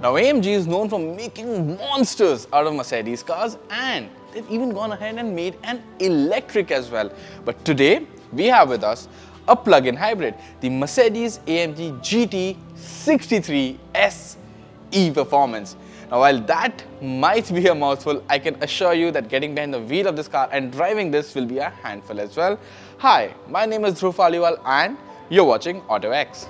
Now AMG is known for making monsters out of Mercedes cars, and they've even gone ahead and made an electric as well. But today we have with us a plug-in hybrid, the Mercedes-AMG GT63 SE Performance. Now while that might be a mouthful, I can assure you that getting behind the wheel of this car and driving this will be a handful as well. Hi, my name is Dhruv Paliwal and you're watching autoX.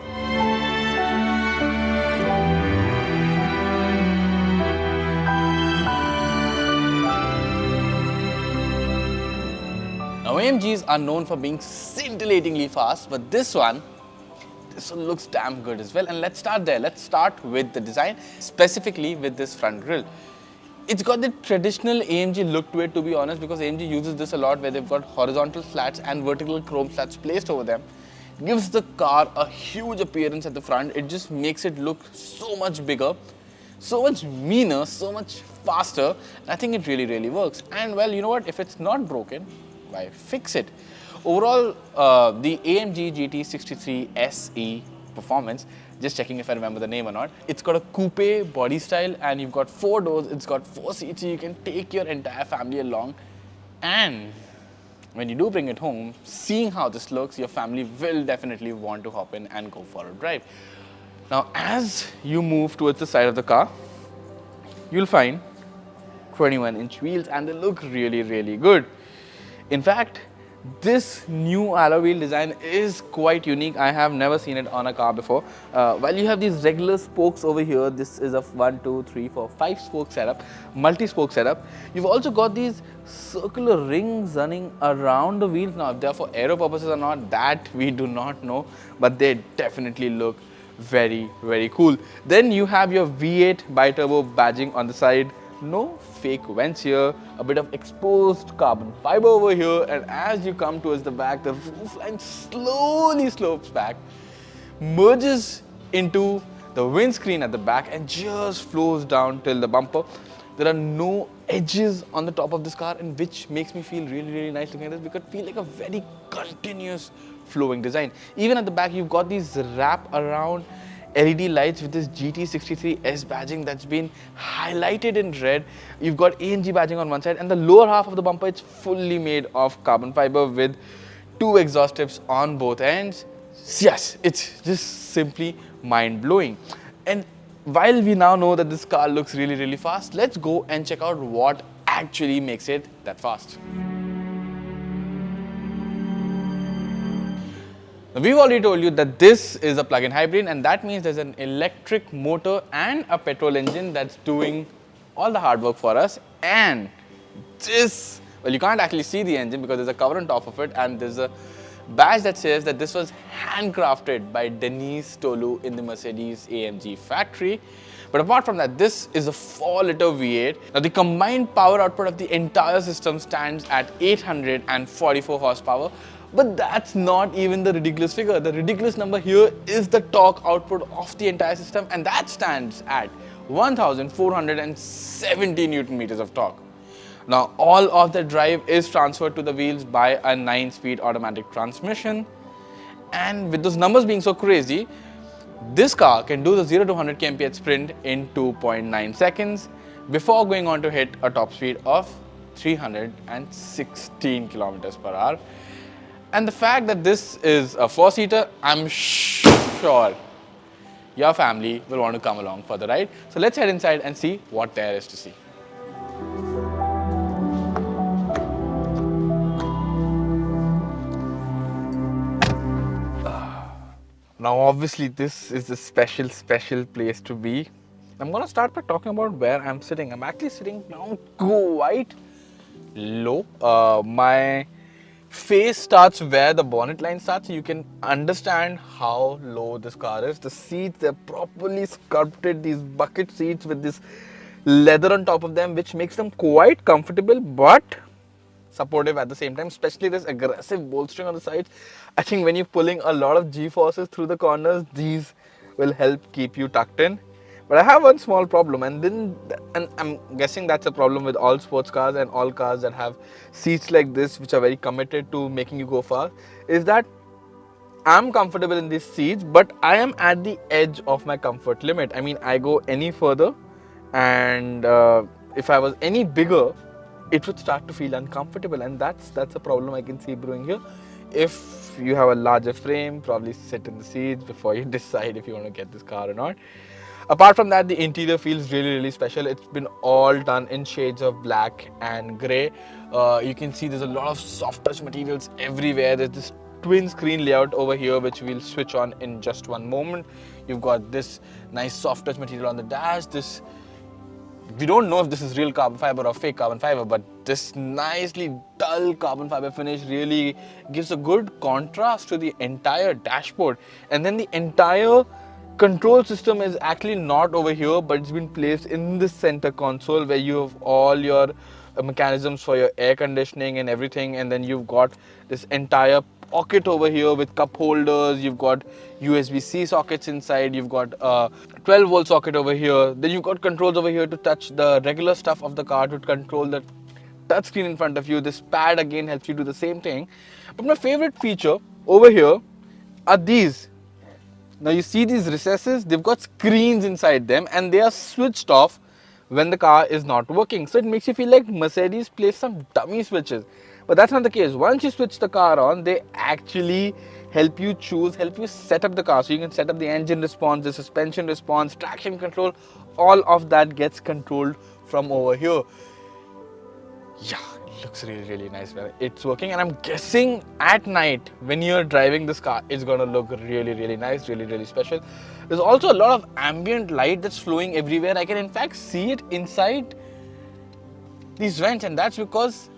Now AMGs are known for being scintillatingly fast, but this one looks damn good as well. And let's start there. Let's start with the design, specifically with this front grille. It's got the traditional AMG look to it, to be honest, because AMG uses this a lot where they've got horizontal slats and vertical chrome slats placed over them. It gives the car a huge appearance at the front. It just makes it look so much bigger, so much meaner, so much faster. I think it really works. And well, you know what? If it's not broken, why fix it? Overall, the AMG GT63 SE Performance, just checking if I remember the name or not, it's got a coupe body style and you've got 4 doors, it's got 4 seats, so you can take your entire family along. And when you do bring it home, seeing how this looks, your family will definitely want to hop in and go for a drive. Now, as you move towards the side of the car, you'll find 21-inch wheels and they look really good. In fact, this new alloy wheel design is quite unique. I have never seen it on a car before. While you have these regular spokes over here, this is a 1, 2, 3, 4, 5 spoke setup, multi-spoke setup. You've also got these circular rings running around the wheels. Now, if they're for aero purposes or not, that we do not know, but they definitely look very cool. Then you have your V8 bi-turbo badging on the side. No fake vents here, a bit of exposed carbon fiber over here, and as you come towards the back, the roofline slowly slopes back, merges into the windscreen at the back and just flows down till the bumper. There are no edges on the top of this car, and which makes me feel really nice looking at this because it feels like a very continuous flowing design. Even at the back, you've got these wrap around LED lights with this GT63S badging that's been highlighted in red. You've got AMG badging on one side, and the lower half of the bumper is fully made of carbon fiber with 2 exhaust tips on both ends. Yes, it's just simply mind-blowing. And while we now know that this car looks really fast, let's go and check out what actually makes it that fast. Now, we've already told you that this is a plug-in hybrid, and that means there's an electric motor and a petrol engine that's doing all the hard work for us. And this, well, you can't actually see the engine because there's a cover on top of it, and there's a badge that says that this was handcrafted by Denise Tolu in the Mercedes-AMG factory. But apart from that, this is a 4-liter V8. Now, the combined power output of the entire system stands at 844 horsepower. But that's not even the ridiculous figure. The ridiculous number here is the torque output of the entire system, and that stands at 1,470 Newton meters of torque. Now, all of the drive is transferred to the wheels by a 9-speed automatic transmission. And with those numbers being so crazy, this car can do the 0 to 100 kmph sprint in 2.9 seconds before going on to hit a top speed of 316 kilometers per hour. And the fact that this is a 4-seater, I'm sure your family will want to come along for the ride. So let's head inside and see what there is to see. Now obviously this is a special place to be. I'm going to start by talking about where I'm sitting. I'm actually sitting down quite low. My face starts where the bonnet line starts, so you can understand how low this car is. The seats, they're properly sculpted, these bucket seats with this leather on top of them, which makes them quite comfortable but supportive at the same time, especially this aggressive bolstering on the sides. I think when you're pulling a lot of G-forces through the corners, these will help keep you tucked in. But I have one small problem, and I'm guessing that's a problem with all sports cars and all cars that have seats like this, which are very committed to making you go fast, is that am comfortable in these seats, but I am at the edge of my comfort limit. I mean, I go any further, and if I was any bigger, it would start to feel uncomfortable, and that's a problem I can see brewing here. If you have a larger frame, probably sit in the seats before you decide if you want to get this car or not. Apart from that, the interior feels really special. It's been all done in shades of black and grey. You can see there's a lot of soft touch materials everywhere. There's this twin screen layout over here which we'll switch on in just one moment. You've got this nice soft touch material on the dash. We don't know if this is real carbon fiber or fake carbon fiber, but this nicely dull carbon fiber finish really gives a good contrast to the entire dashboard. And then the entire control system is actually not over here, but it's been placed in the center console where you have all your mechanisms for your air conditioning and everything. And then you've got this entire pocket over here with cup holders. You've got USB-C sockets inside. You've got a 12-volt socket over here. Then you've got controls over here to touch the regular stuff of the car, to control the touch screen in front of you. This pad again helps you do the same thing. But my favorite feature over here are these. Now you see these recesses, they've got screens inside them and they are switched off when the car is not working. So it makes you feel like Mercedes placed some dummy switches. But that's not the case. Once you switch the car on, they actually help you set up the car. So you can set up the engine response, the suspension response, traction control, all of that gets controlled from over here. Yeah, it looks really nice when it's working, and I'm guessing at night when you're driving this car, it's gonna look really nice, really special. There's also a lot of ambient light that's flowing everywhere. I can in fact see it inside these vents, and that's because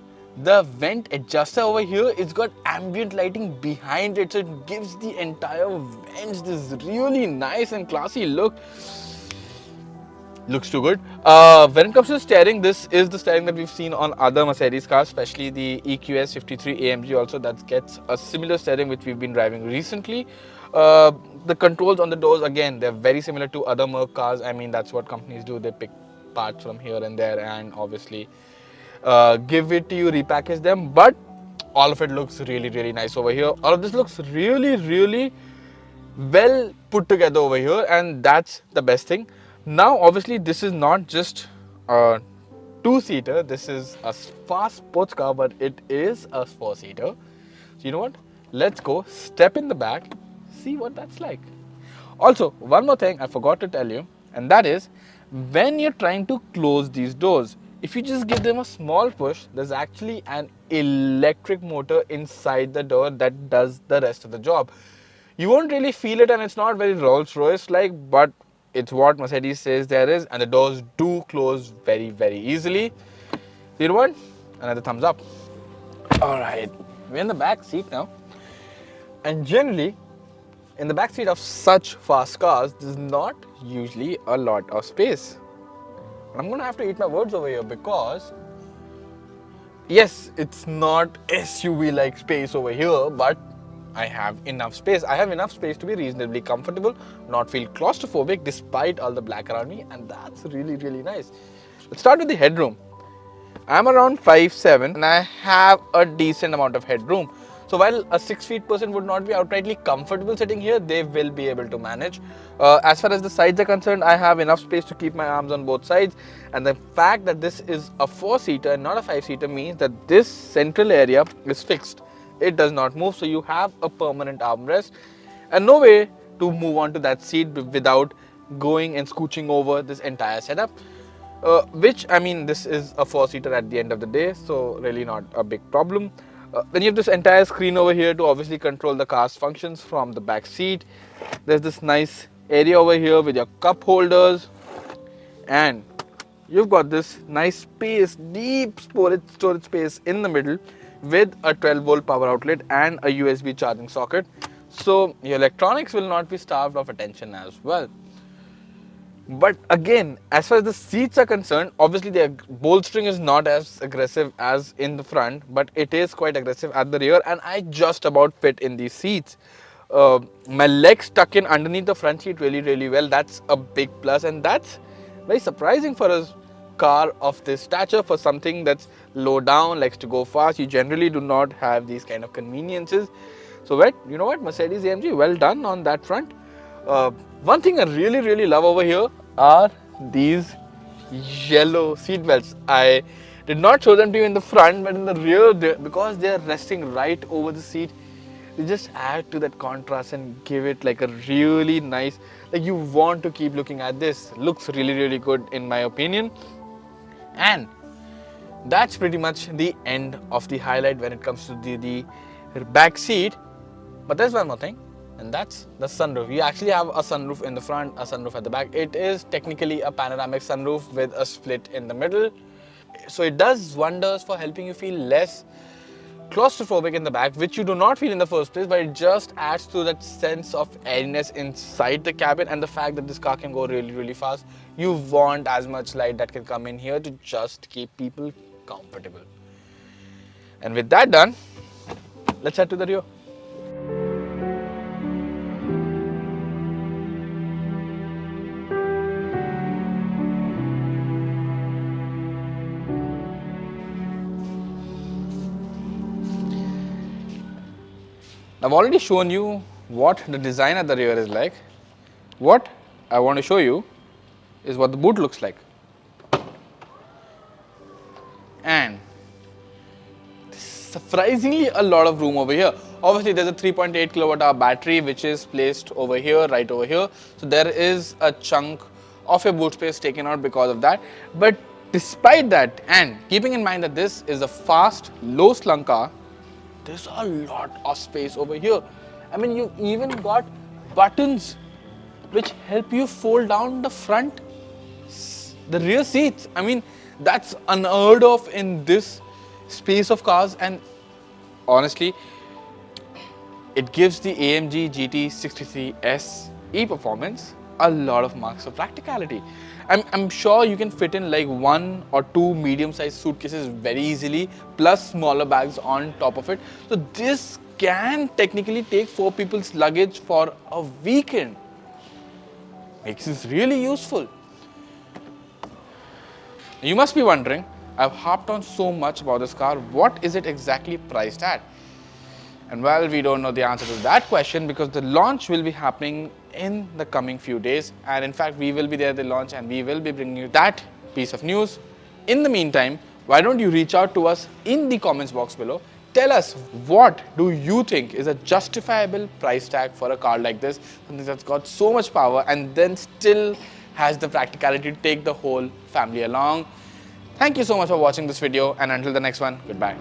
the vent adjuster over here, it's got ambient lighting behind it, so it gives the entire vents this really nice and classy look. Looks too good. When it comes to the steering, this is the steering that we've seen on other Mercedes cars, especially the EQS 53AMG also, that gets a similar steering which we've been driving recently. The controls on the doors, again, they're very similar to other Merc cars. I mean, that's what companies do. They pick parts from here and there and obviously give it to you, repackage them. But all of it looks really nice over here. All of this looks really well put together over here, and that's the best thing. Now, obviously, this is not just a two-seater. This is a fast sports car, but it is a four-seater. So, you know what? Let's go step in the back, see what that's like. Also, one more thing I forgot to tell you, and that is when you're trying to close these doors, if you just give them a small push, there's actually an electric motor inside the door that does the rest of the job. You won't really feel it, and it's not very Rolls-Royce like, but it's what Mercedes says there is, and the doors do close very easily. So you know what? Another thumbs up. Alright, we're in the back seat now. And generally, in the back seat of such fast cars, there's not usually a lot of space. And I'm going to have to eat my words over here because, yes, it's not SUV-like space over here, but I have enough space. I have enough space to be reasonably comfortable, not feel claustrophobic despite all the black around me, and that's really nice. Let's start with the headroom. I'm around 5'7" and I have a decent amount of headroom. So while a 6 feet person would not be outrightly comfortable sitting here, they will be able to manage. As far as the sides are concerned, I have enough space to keep my arms on both sides, and the fact that this is a 4-seater and not a 5-seater means that this central area is fixed. It does not move, so you have a permanent armrest and no way to move on to that seat without going and scooching over this entire setup, which, I mean, this is a 4-seater at the end of the day, so really not a big problem. Then you have this entire screen over here to obviously control the car's functions from the back seat. There's this nice area over here with your cup holders, and you've got this nice space, deep storage space in the middle with a 12-volt power outlet and a USB charging socket. So your electronics will not be starved of attention as well. But again, as far as the seats are concerned, obviously the bolstering is not as aggressive as in the front, but it is quite aggressive at the rear, and I just about fit in these seats. My legs tuck in underneath the front seat really well. That's a big plus, and that's very surprising for a car of this stature. For something that's low down, likes to go fast, you generally do not have these kind of conveniences. So you know what, Mercedes-AMG, well done on that front. One thing I really love over here are these yellow seat belts. I did not show them to you in the front, but in the rear, because they are resting right over the seat, they just add to that contrast and give it like a really nice, like you want to keep looking at this. Looks really good in my opinion. And that's pretty much the end of the highlight when it comes to the back seat. But there's one more thing, and that's the sunroof. You actually have a sunroof in the front, a sunroof at the back. It is technically a panoramic sunroof with a split in the middle. So it does wonders for helping you feel less claustrophobic in the back, which you do not feel in the first place, but it just adds to that sense of airiness inside the cabin. And the fact that this car can go really fast, you want as much light that can come in here to just keep people comfortable. And with that done, let's head to the rear. I've already shown you what the design at the rear is like. What I want to show you is what the boot looks like. And surprisingly a lot of room over here. Obviously there's a 3.8 kilowatt hour battery which is placed over here, right over here. So there is a chunk of your boot space taken out because of that. But despite that, and keeping in mind that this is a fast, low slung car, there's a lot of space over here. I mean, you even got buttons which help you fold down the rear seats. I mean, that's unheard of in this space of cars, and honestly, it gives the AMG GT63S e-performance a lot of marks of practicality. I'm sure you can fit in like 1 or 2 medium-sized suitcases very easily, plus smaller bags on top of it. So this can technically take 4 people's luggage for a weekend. Makes this really useful. You must be wondering, I've harped on so much about this car, what is it exactly priced at? And well, we don't know the answer to that question because the launch will be happening in the coming few days. And in fact, we will be there at the launch and we will be bringing you that piece of news. In the meantime, why don't you reach out to us in the comments box below. Tell us, what do you think is a justifiable price tag for a car like this? Something that's got so much power and then still has the practicality to take the whole family along. Thank you so much for watching this video, and until the next one, goodbye.